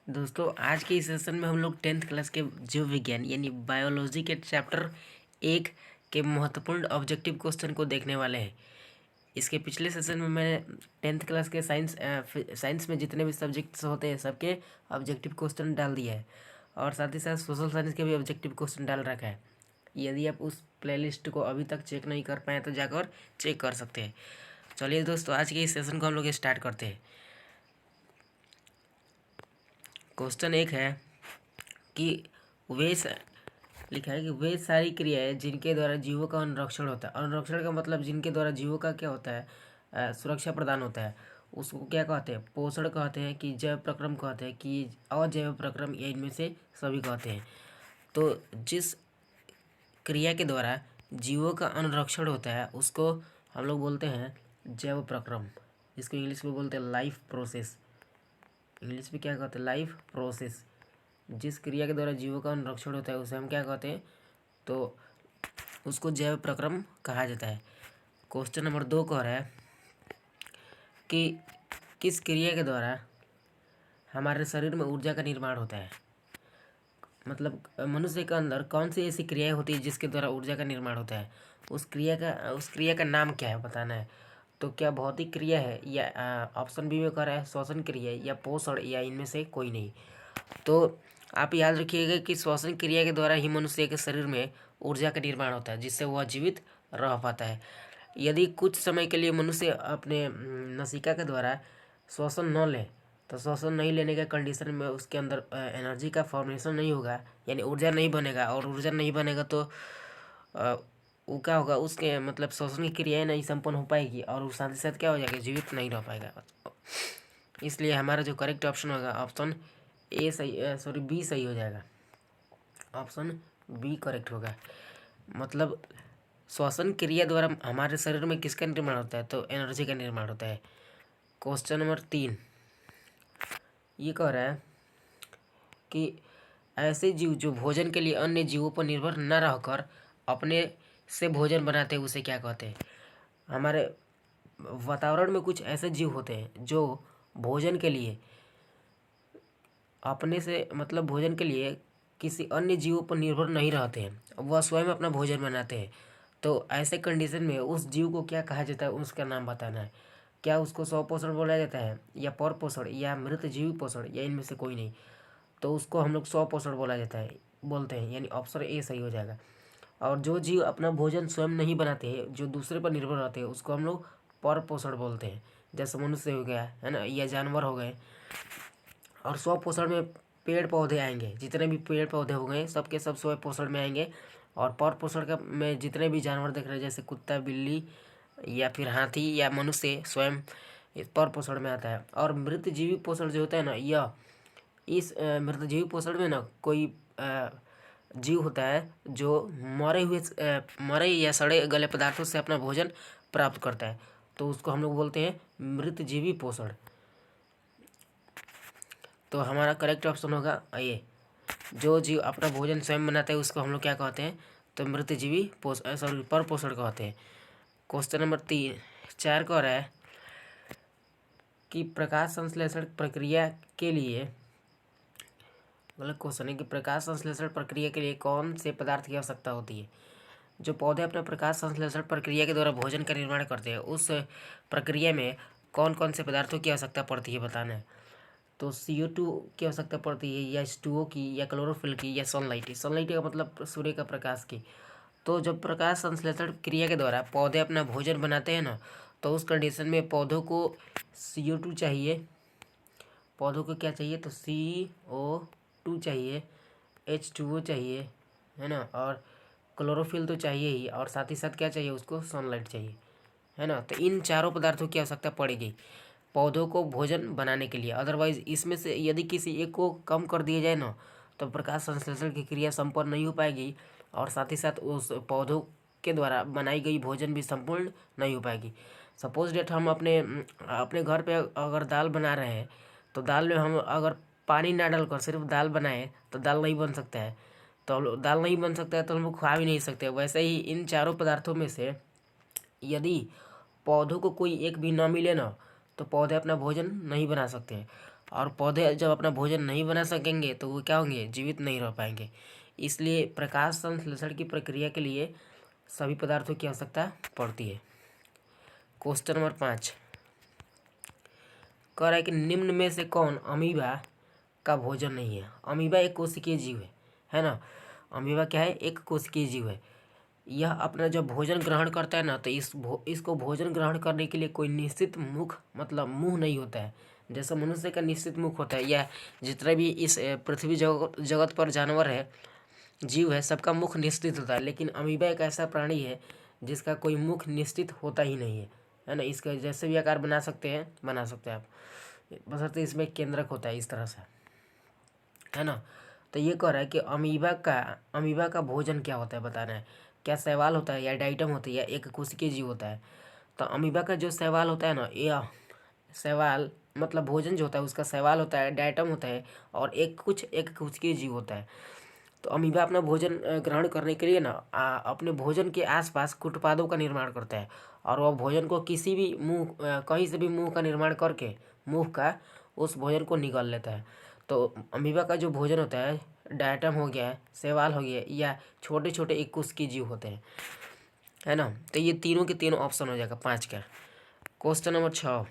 दोस्तों आज के इस सेशन में हम लोग 10th क्लास के जीव विज्ञान यानी बायोलॉजी के चैप्टर 1 के महत्वपूर्ण ऑब्जेक्टिव क्वेश्चन को देखने वाले हैं। इसके पिछले सेशन में मैंने 10th क्लास के साइंस में जितने भी सब्जेक्ट्स होते हैं सबके ऑब्जेक्टिव क्वेश्चन डाल दिया है और साथ ही साथ सोशल साइंस के भी ऑब्जेक्टिव क्वेश्चन डाल रखा है। यदि आप उस प्लेलिस्ट को अभी तक चेक नहीं कर पाए तो जाकर चेक कर सकते हैं। चलिए दोस्तों आज के इस सेशन को हम लोग स्टार्ट करते हैं। क्वेश्चन 1 है कि लिखा है कि वे सारी क्रियाएं जिनके द्वारा जीवों का अनुरक्षण होता है। अनुरक्षण का मतलब जिनके द्वारा जीवों का क्या होता है, सुरक्षा प्रदान होता है, उसको क्या कहते हैं, पोषण कहते हैं, कि जैव प्रक्रम कहते हैं, कि अजैव प्रक्रम, या इनमें से सभी कहते हैं। तो जिस क्रिया के द्वारा जीवों का अनुरक्षण होता है उसको हम लोग बोलते हैं जैव प्रक्रम। इसको इंग्लिश में बोलते हैं लाइफ प्रोसेस। इंग्लिश में क्या कहते हैं, लाइफ प्रोसेस। जिस क्रिया के द्वारा जीवों का अनुरक्षण होता है उसे हम क्या कहते हैं, तो उसको जैव प्रक्रम कहा जाता है। क्वेश्चन नंबर 2 कह रहा है कि किस क्रिया के द्वारा हमारे शरीर में ऊर्जा का निर्माण होता है। मतलब मनुष्य के अंदर कौन सी ऐसी क्रियाएं होती है जिसके द्वारा ऊर्जा का निर्माण होता है, उस क्रिया का नाम क्या है बताना है। तो क्या भौतिक क्रिया है, या ऑप्शन बी में कह रहा है श्वसन क्रिया, या पोषण, या इनमें से कोई नहीं। तो आप याद रखिएगा कि श्वसन क्रिया के द्वारा ही मनुष्य के शरीर में ऊर्जा का निर्माण होता है जिससे वह जीवित रह पाता है। यदि कुछ समय के लिए मनुष्य अपने नसिका के द्वारा श्वसन न ले तो श्वसन नहीं लेने के कंडीशन में उसके अंदर एनर्जी का फॉर्मेशन नहीं होगा, यानी ऊर्जा नहीं बनेगा। और ऊर्जा नहीं बनेगा तो वो क्या होगा, उसके मतलब श्वसन की क्रियाएँ नहीं संपन्न हो पाएगी और वो साथ ही साथ क्या हो जाएगा, जीवित नहीं रह पाएगा। इसलिए हमारा जो करेक्ट ऑप्शन होगा ऑप्शन ए सही, सॉरी बी सही हो जाएगा। ऑप्शन बी करेक्ट होगा। मतलब श्वसन क्रिया द्वारा हमारे शरीर में किसका निर्माण होता है, तो एनर्जी का निर्माण होता है। क्वेश्चन नंबर 3 ये कह रहा है कि ऐसे जीव जो भोजन के लिए अन्य जीवों पर निर्भर न रहकर अपने से भोजन बनाते हैं उसे क्या कहते हैं। हमारे वातावरण में कुछ ऐसे जीव होते हैं जो भोजन के लिए अपने से मतलब भोजन के लिए किसी अन्य जीवों पर निर्भर नहीं रहते हैं, वह स्वयं अपना भोजन बनाते हैं। तो ऐसे कंडीशन में उस जीव को क्या कहा जाता है, उसका नाम बताना है। क्या उसको स्वपोषण बोला जाता है, या पर पोषण, या मृत जीवी पोषण, या इनमें से कोई नहीं। तो उसको हम लोग स्वपोषण बोला जाता है, बोलते हैं, यानी ऑप्शन ए सही हो जाएगा। और जो जीव अपना भोजन स्वयं नहीं बनाते हैं, जो दूसरे पर निर्भर रहते हैं, उसको हम लोग पर पोषण बोलते हैं। जैसे मनुष्य हो गया है ना, या जानवर हो गए। और स्वपोषण में पेड़ पौधे आएंगे, जितने भी पेड़ पौधे हो गए सबके सब स्व पोषण में आएंगे। और पर पोषण का में जितने भी जानवर देख रहे हैं जैसे कुत्ता, बिल्ली, या फिर हाथी, या मनुष्य स्वयं इस पर पोषण में आता है। और मृत जीवी पोषण जो होता है ना, यह इस मृत जीवी पोषण में ना कोई जीव होता है जो मरे या सड़े गले पदार्थों से अपना भोजन प्राप्त करता है, तो उसको हम लोग बोलते हैं मृत जीवी पोषण। तो हमारा करेक्ट ऑप्शन होगा ये, जो जीव अपना भोजन स्वयं बनाते हैं उसको हम लोग क्या कहते हैं, तो मृत जीवी सॉरी पर पोषण कहते हैं। क्वेश्चन नंबर 4 कह रहा है कि प्रकाश संश्लेषण प्रक्रिया के लिए, मतलब क्वेश्चन है कि प्रकाश संश्लेषण प्रक्रिया के लिए कौन से पदार्थ की आवश्यकता होती है। जो पौधे अपने प्रकाश संश्लेषण प्रक्रिया के द्वारा भोजन का निर्माण करते हैं उस प्रक्रिया में कौन कौन से पदार्थों की आवश्यकता पड़ती है बताना है। तो CO2 की आवश्यकता पड़ती है, या H2O की, या क्लोरोफिल की, या सनलाइट। सनलाइट का मतलब सूर्य का प्रकाश की। तो जब प्रकाश संश्लेषण क्रिया के द्वारा पौधे अपना भोजन बनाते हैं ना, तो उस कंडीशन में पौधों को CO2 चाहिए। पौधों को क्या चाहिए, तो CO2 चाहिए, H2O चाहिए, है ना, और क्लोरोफिल तो चाहिए ही, और साथ ही साथ क्या चाहिए उसको, सनलाइट चाहिए, है ना। तो इन चारों पदार्थों की आवश्यकता पड़ेगी पौधों को भोजन बनाने के लिए। अदरवाइज इसमें से यदि किसी एक को कम कर दिया जाए ना, तो प्रकाश संश्लेषण की क्रिया संपन्न नहीं हो पाएगी, और साथ ही साथ उस पौधों के द्वारा बनाई गई भोजन भी संपूर्ण नहीं हो पाएगी। सपोज डेट हम अपने अपने घर पे अगर दाल बना रहे हैं, तो दाल में हम अगर पानी ना डालकर सिर्फ दाल बनाए तो दाल नहीं बन सकता है। तो दाल नहीं बन सकता है तो हम लोग खा भी नहीं सकते। वैसे ही इन चारों पदार्थों में से यदि पौधों को कोई एक भी ना मिले ना, तो पौधे अपना भोजन नहीं बना सकते हैं। और पौधे जब अपना भोजन नहीं बना सकेंगे तो वो क्या होंगे, जीवित नहीं रह पाएंगे। इसलिए प्रकाश संश्लेषण की प्रक्रिया के लिए सभी पदार्थों की आवश्यकता पड़ती है। क्वेश्चन नंबर 5 कह रहा है कि निम्न में से कौन अमीबा का भोजन नहीं है। अमीबा एक कोशिकीय जीव है ना। अमीबा क्या है, एक कोशिकीय जीव है। यह अपना जब भोजन ग्रहण करता है ना तो इसको भोजन ग्रहण करने के लिए कोई निश्चित मुख मतलब मुंह नहीं होता है। जैसा मनुष्य का निश्चित मुख होता है या जितना भी इस पृथ्वी जगत पर जानवर है, जीव है, सबका मुख निश्चित होता है। लेकिन अमीबा एक ऐसा प्राणी है जिसका कोई मुख निश्चित होता ही नहीं है ना। इसका जैसे भी आकार बना सकते हैं आप, बशर्ते इसमें केंद्रक होता है इस तरह से, है ना। तो ये कह रहा है कि अमीबा का भोजन क्या होता है बताना है। क्या शैवाल होता है या डाइटम होता है या एक कोशिकीय जीव होता है। तो अमीबा का जो शैवाल होता है ना, या शैवाल मतलब भोजन जो होता है उसका शैवाल होता है, डाइटम होता है और एक कोशिकीय जीव होता है। तो अमीबा अपना भोजन ग्रहण करने के लिए ना अपने भोजन के आसपास कुटपादों का निर्माण करता है और वह भोजन को किसी भी कहीं से भी मुंह का निर्माण करके मुंह का उस भोजन को निगल लेता है। तो अमीबा का जो भोजन होता है, डायटम हो गया, शैवाल हो गया या छोटे छोटे एक कोशिकीय जीव होते हैं, है ना। तो ये तीनों के तीनों ऑप्शन हो जाएगा 5 का। क्वेश्चन नंबर 6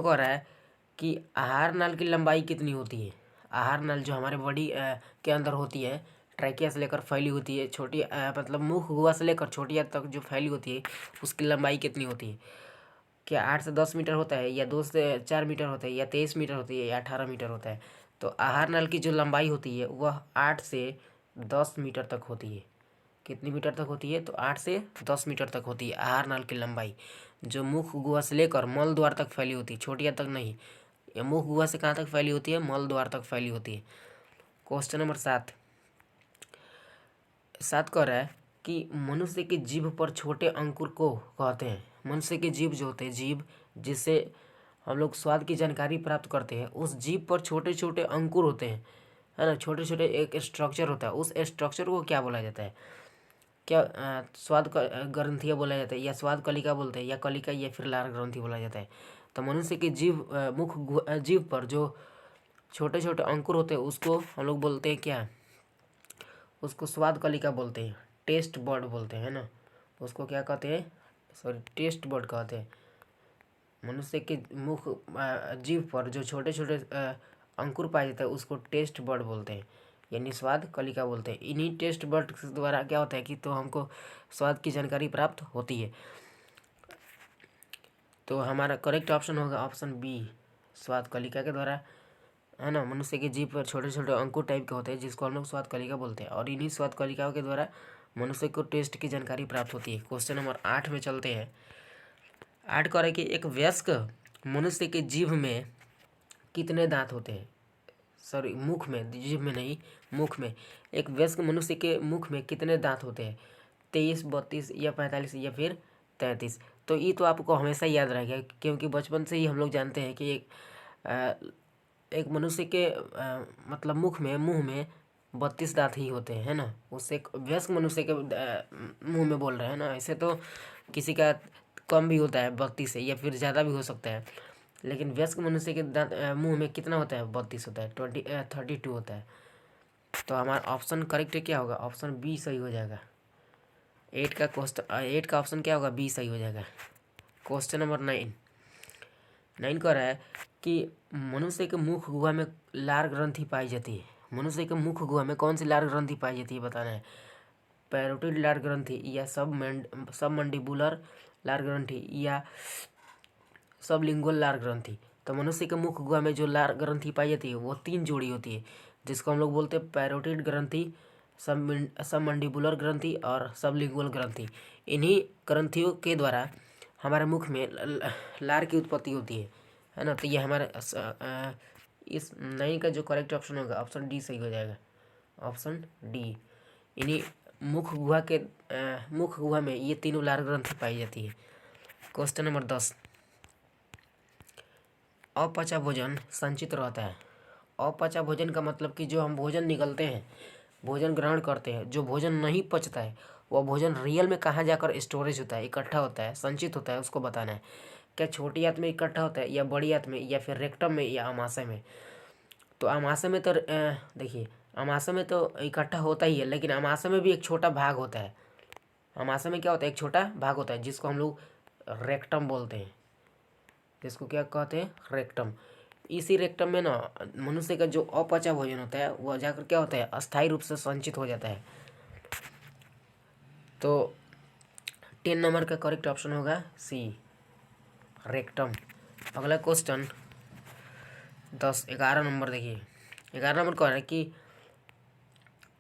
कह रहा है कि आहार नाल की लंबाई कितनी होती है। आहार नाल जो हमारे बॉडी के अंदर होती है, ट्रैकिया से लेकर फैली होती है, छोटी मतलब मुख गुहा से लेकर छोटी आंत तक जो फैली होती है, उसकी लंबाई कितनी होती है। क्या 8 से 10 मीटर होता है या 2 से 4 मीटर होता है या 23 मीटर होती है या 18 मीटर होता है। तो आहार नाल की जो लंबाई होती है वह 8 से 10 मीटर तक होती है। कितनी मीटर तक होती है, तो 8 से 10 मीटर तक होती है आहार नाल की लंबाई, जो मुख गुहा से लेकर मल द्वार तक फैली होती है, छोटी आंत तक नहीं। ये मुख गुहा से कहाँ तक फैली होती है, मल द्वार तक फैली होती है। क्वेश्चन नंबर 7 कह रहा है कि मनुष्य के जीभ पर छोटे अंकुर को कहते हैं। मनुष्य के जीभ जो होते हैं, जीभ जिससे हम लोग स्वाद की जानकारी प्राप्त करते हैं, उस जीभ पर छोटे छोटे अंकुर होते हैं, है ना। छोटे छोटे एक स्ट्रक्चर होता है, उस स्ट्रक्चर को क्या बोला जाता है। क्या स्वाद ग्रंथियाँ बोला जाता है या स्वाद कलिका बोलते हैं या कलिका या फिर लार ग्रंथि बोला जाता है। तो मनुष्य के जीभ पर जो छोटे छोटे अंकुर होते हैं उसको हम लोग बोलते हैं क्या, उसको स्वाद कलिका बोलते हैं, टेस्ट बर्ड बोलते हैं ना। उसको क्या कहते हैं, सॉरी टेस्ट बर्ड कहते हैं। मनुष्य के जीभ पर जो छोटे छोटे अंकुर पाए जाते हैं उसको टेस्ट बर्ड बोलते हैं, यानी स्वाद कलिका बोलते हैं। इन्हीं टेस्ट बर्ड द्वारा क्या होता है कि तो हमको स्वाद की जानकारी प्राप्त होती है। तो हमारा करेक्ट ऑप्शन होगा ऑप्शन बी, स्वाद कलिका के द्वारा, है ना। मनुष्य के जीभ पर छोटे छोटे अंकुर टाइप के होते हैं जिसको हम लोग स्वाद कलिका बोलते हैं और इन्हीं स्वाद कलिकाओं के द्वारा मनुष्य को टेस्ट की जानकारी प्राप्त होती है। क्वेश्चन नंबर 8 में चलते हैं। 8 कह रहा है कि एक वयस्क मनुष्य के जीभ में कितने दांत होते हैं। सॉरी मुख में, जीभ में नहीं, मुख में। एक वयस्क मनुष्य के मुख में कितने दांत होते हैं, 23, 32 या 45 या फिर 33। तो ये तो आपको हमेशा याद रहेगा क्योंकि बचपन से ही हम लोग जानते हैं कि एक मनुष्य के मतलब मुंह में 32 दांत ही होते हैं, है ना। उससे एक वयस्क मनुष्य के मुंह में बोल रहे हैं ना। ऐसे तो किसी का कम भी होता है 32 से या फिर ज़्यादा भी हो सकता है, लेकिन वयस्क मनुष्य के दांत मुंह में कितना होता है, 32 होता है, 32 होता है। तो हमारा ऑप्शन करेक्ट क्या होगा, ऑप्शन बी सही हो जाएगा। 8 का ऑप्शन क्या होगा, बी सही हो जाएगा। क्वेश्चन नंबर 9 कह रहा है कि मनुष्य के मुख गुहा में लार ग्रंथि पाई जाती है। मनुष्य के मुख गुहा में कौन सी लार ग्रंथि पाई जाती है बताना है। पैरोटिड लार ग्रंथि या सब मंडिबुलर लार ग्रंथि या सब लिंगुअल लार ग्रंथि। तो मनुष्य के मुख गुहा में जो लार ग्रंथि पाई जाती है वो 3 जोड़ी होती है, जिसको हम लोग बोलते हैं पैरोटिड ग्रंथि, सब मंडिबुलर ग्रंथि और सब लिंगुअल ग्रंथि। इन्हीं ग्रंथियों के द्वारा हमारे मुख में लार की उत्पत्ति होती है ना। तो ये हमारा इस 9 का जो करेक्ट ऑप्शन होगा ऑप्शन डी सही हो जाएगा, ऑप्शन डी। इन्हीं मुख गुहा में ये तीनों लार ग्रंथि पाई जाती है। क्वेश्चन नंबर 10, अपचा भोजन संचित रहता है। अपचा भोजन का मतलब कि जो हम भोजन निगलते हैं, भोजन ग्रहण करते हैं, जो भोजन नहीं पचता है वह भोजन रियल में कहाँ जाकर स्टोरेज होता है, इकट्ठा होता है, संचित होता है, उसको बताना है। क्या छोटी आंत में इकट्ठा होता है या बड़ी आंत में या फिर रेक्टम में या अमाशय में? तो अमाशय में तो देखिए, अमाशय में तो इकट्ठा होता ही है, लेकिन अमाशय में भी एक छोटा भाग होता है। अमाशय में क्या होता है, एक छोटा भाग होता है जिसको हम लोग रेक्टम बोलते हैं, जिसको क्या कहते हैं, रेक्टम। इसी रेक्टम में ना मनुष्य का जो अपचा भोजन होता है वह जाकर क्या होता है, अस्थायी रूप से संचित हो जाता है। तो 10 नंबर का करेक्ट ऑप्शन होगा सी, रेक्टम। अगला क्वेश्चन 11 नंबर देखिए। 11 नंबर कह रहा है कि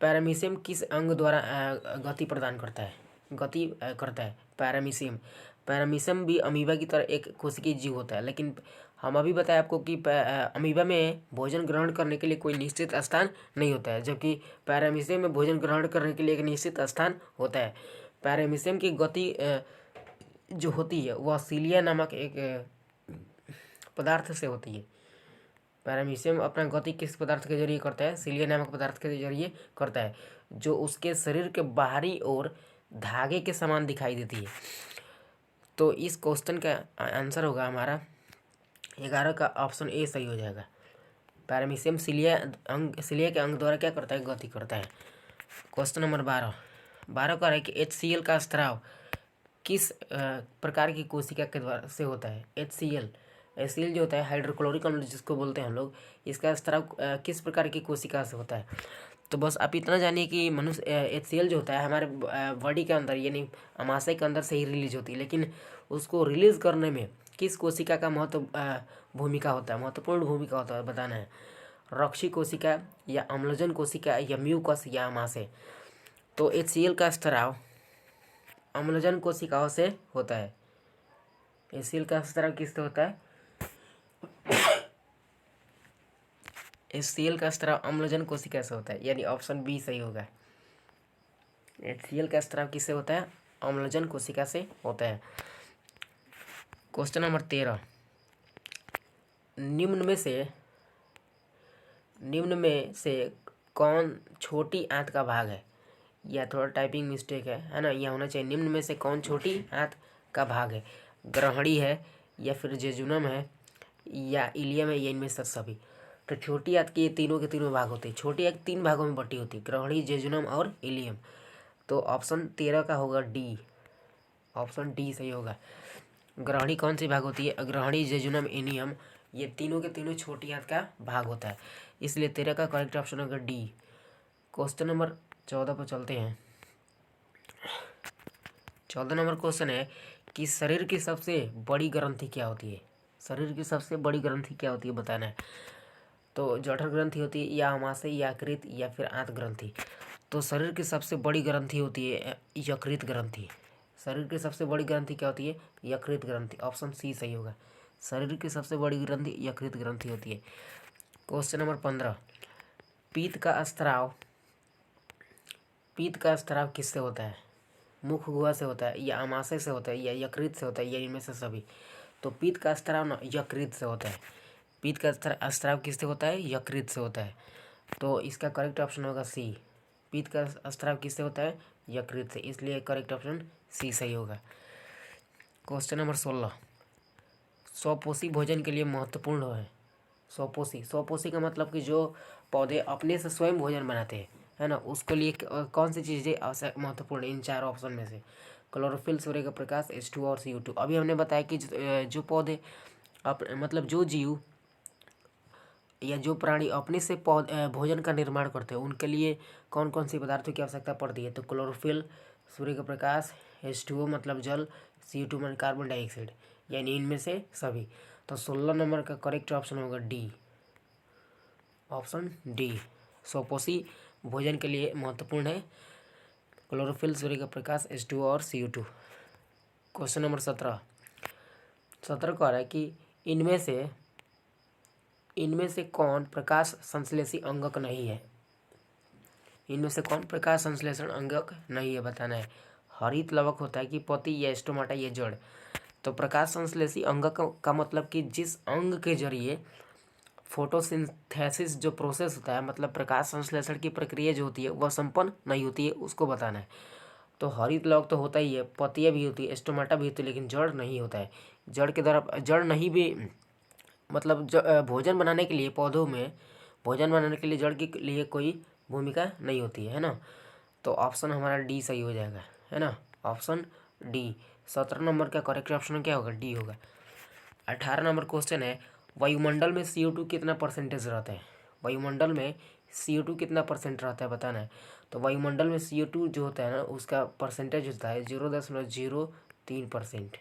पैरामीशियम किस अंग द्वारा गति प्रदान करता है, गति करता है पैरामीशियम। पैरामीशियम भी अमीबा की तरह एक कोशिकीय जीव होता है, लेकिन हम अभी बताया आपको कि अमीबा में भोजन ग्रहण करने के लिए कोई निश्चित स्थान नहीं होता है, जबकि पैरामीशियम में भोजन ग्रहण करने के लिए एक निश्चित स्थान होता है। पैरामीशियम की गति जो होती है वह सीलिया नामक एक पदार्थ से होती है। पैरामीशियम अपना गति किस पदार्थ के जरिए करता है, सीलिया नामक पदार्थ के जरिए करता है, जो उसके शरीर के बाहरी ओर धागे के समान दिखाई देती है। तो इस क्वेश्चन का आंसर होगा हमारा 11 का ऑप्शन ए सही हो जाएगा। पैरामीशियम सीलिया के अंग द्वारा क्या करता है, गति करता है। क्वेश्चन नंबर 12 कह रहा है कि HCl का स्राव किस प्रकार की कोशिका के द्वारा से होता है। HCl जो होता है, हाइड्रोक्लोरिक अम्ल जिसको बोलते हैं हम लोग, इसका स्राव किस प्रकार की कोशिका से होता है। तो बस आप इतना जानिए कि मनुष्य HCl जो होता है हमारे बॉडी के अंदर यानी अमाशय के अंदर से ही रिलीज होती है, लेकिन उसको रिलीज करने में किस कोशिका का भूमिका होता है, महत्वपूर्ण भूमिका होता है, बताना है। रक्षी कोशिका या अम्लजन कोशिका या म्यूकस या अमाशय। तो HCl का स्राव अम्लजन कोशिकाओं से होता है। HCl का स्राव किससे होता है, HCl का स्राव अम्लजन कोशिका से होता है, यानी ऑप्शन बी सही होगा। HCl का स्राव किससे होता है, अम्लजन कोशिका से होता है। क्वेश्चन नंबर 13 निम्न में से कौन छोटी आंत का भाग है। यह थोड़ा टाइपिंग मिस्टेक है ना, यह होना चाहिए निम्न में से कौन छोटी आंत का भाग है। ग्रहणी है या फिर जेजुनम है या इलियम है या इनमें से सभी। तो छोटी आंत के तीनों के तीनों भाग होते हैं। छोटी आंत 3 भागों में बटी होती है, ग्रहणी, जेजुनम और इलियम। तो ऑप्शन 13 का होगा डी, ऑप्शन डी सही होगा। ग्रहणी कौन सी भाग होती है, अग्रहणी, जेजुनम, इलियम, ये तीनों के तीनों छोटी आंत का भाग होता है, इसलिए 13 का करेक्ट ऑप्शन होगा डी। क्वेश्चन नंबर 14 पर चलते हैं। 14 नंबर क्वेश्चन है कि शरीर की सबसे बड़ी ग्रंथि क्या होती है। शरीर की सबसे बड़ी ग्रंथि क्या होती है, बताना है। तो जठर ग्रंथि होती है या अमाशय या यकृत या फिर आंत ग्रंथि। तो शरीर की सबसे बड़ी ग्रंथि होती है यकृत ग्रंथि। शरीर की सबसे बड़ी ग्रंथि क्या होती है, यकृत ग्रंथि, ऑप्शन सी सही होगा। शरीर की सबसे बड़ी ग्रंथि यकृत ग्रंथि होती है। क्वेश्चन नंबर 15 पीत का स्त्राव किससे होता है, मुख गुहा से होता है या अमाशय से होता है या यकृत से होता है या इनमें से सभी। तो पीत का स्त्राव ना यकृत से होता है। पीत का स्त्राव किससे होता है, यकृत से होता है। तो इसका करेक्ट ऑप्शन होगा सी। पीत का स्त्राव किससे होता है, यकृत से, इसलिए करेक्ट ऑप्शन सी सही होगा। क्वेश्चन नंबर 16 स्वपोषी भोजन के लिए महत्वपूर्ण है। स्वपोषी का मतलब कि जो पौधे अपने से स्वयं भोजन बनाते हैं, है ना, उसके लिए कौन सी चीज़ें आवश्यक महत्वपूर्ण है इन 4 ऑप्शन में से। क्लोरोफिल, सूर्य का प्रकाश, H2 और CO2। अभी हमने बताया कि जो पौधे मतलब जो जीव या जो प्राणी अपने से भोजन का निर्माण करते हैं उनके लिए कौन कौन सी पदार्थों की आवश्यकता पड़ती है। तो क्लोरोफिल, सूर्य का प्रकाश, H2O मतलब जल, CO2 मतलब कार्बन डाइऑक्साइड, यानी इनमें से सभी। तो 16 नंबर का करेक्ट ऑप्शन होगा डी, ऑप्शन डी। स्वपोषी भोजन के लिए महत्वपूर्ण है क्लोरोफिल, सूर्य का प्रकाश, H2O और CO2। क्वेश्चन नंबर 17 कह रहा है कि इनमें से कौन प्रकाश संश्लेषी अंगक नहीं है। इनमें से कौन प्रकाश संश्लेषण अंगक नहीं है, बताना है। हरित लवक होता है कि पत्ती या स्टोमाटा या जड़। तो प्रकाश संश्लेषी अंगक का मतलब कि जिस अंग के जरिए फोटोसिंथेसिस जो प्रोसेस होता है, मतलब प्रकाश संश्लेषण की प्रक्रिया जो होती है वह संपन्न नहीं होती है, उसको बताना है। तो हरित लौक तो होता ही है, पत्तियाँ भी होती है, स्टोमाटा भी होती है, लेकिन जड़ नहीं होता है। जड़ के द्वारा जड़ नहीं भी मतलब भोजन बनाने के लिए पौधों में भोजन बनाने के लिए जड़ के लिए कोई भूमिका नहीं होती है ना। तो ऑप्शन हमारा डी सही हो जाएगा, है ना। Option D. 17 नंबर का करेक्ट ऑप्शन क्या होगा, डी होगा। 18 नंबर क्वेश्चन है, वायुमंडल में CO2 कितना परसेंटेज रहता है। वायुमंडल में CO2 कितना परसेंट रहता है बताना है। तो वायुमंडल में CO2 जो होता है ना, उसका परसेंटेज होता है 0.03%।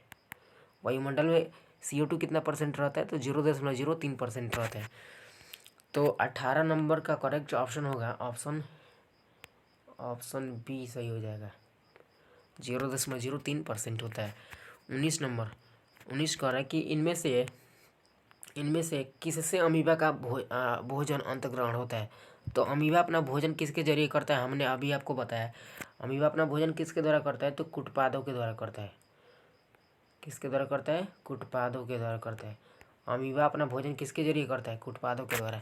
वायुमंडल में CO2 कितना परसेंट रहता है, तो 0.03% रहता है। तो 18 नंबर का करेक्ट ऑप्शन होगा ऑप्शन बी सही हो जाएगा, 0.03% होता है। 19 नंबर 19 कह रहा है कि इनमें से किससे अमीबा का भोजन अंतःग्रहण होता है। तो अमीबा अपना भोजन किसके जरिए करता है, हमने अभी आपको बताया। अमीबा अपना भोजन किसके द्वारा करता है, तो कुटपादों के द्वारा करता है। किसके द्वारा करता है, कुटपादों के द्वारा करता है। अमीबा अपना भोजन किसके जरिए करता है, कुटपादों के द्वारा।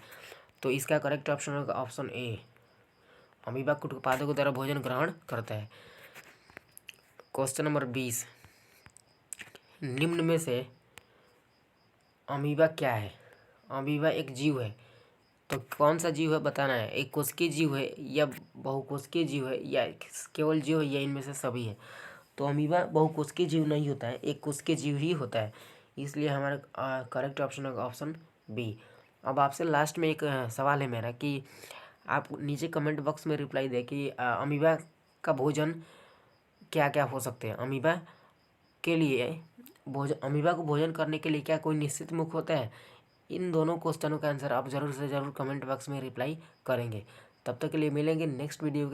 तो इसका करेक्ट ऑप्शन होगा ऑप्शन ए, अमीबा कुटपादों के द्वारा भोजन ग्रहण करता है। क्वेश्चन नंबर 20, निम्न में से अमीबा क्या है। अमीबा एक जीव है, तो कौन सा जीव है बताना है। एक कोशिकीय जीव है या बहुकोशिकीय जीव है या केवल जीव है या इनमें से सभी है। तो अमीबा बहुकोशिकीय जीव नहीं होता है, एक कोशिकीय जीव ही होता है। इसलिए हमारा करेक्ट ऑप्शन होगा ऑप्शन बी। अब आपसे लास्ट में एक सवाल है मेरा कि आप नीचे कमेंट बॉक्स में रिप्लाई दें कि अमीबा का भोजन क्या क्या हो सकते हैं। अमीबा के लिए अमीबा को भोजन करने के लिए क्या कोई निश्चित मुख होता है। इन दोनों क्वेश्चनों का आंसर आप ज़रूर से ज़रूर कमेंट बॉक्स में रिप्लाई करेंगे। तब तक के लिए मिलेंगे नेक्स्ट वीडियो के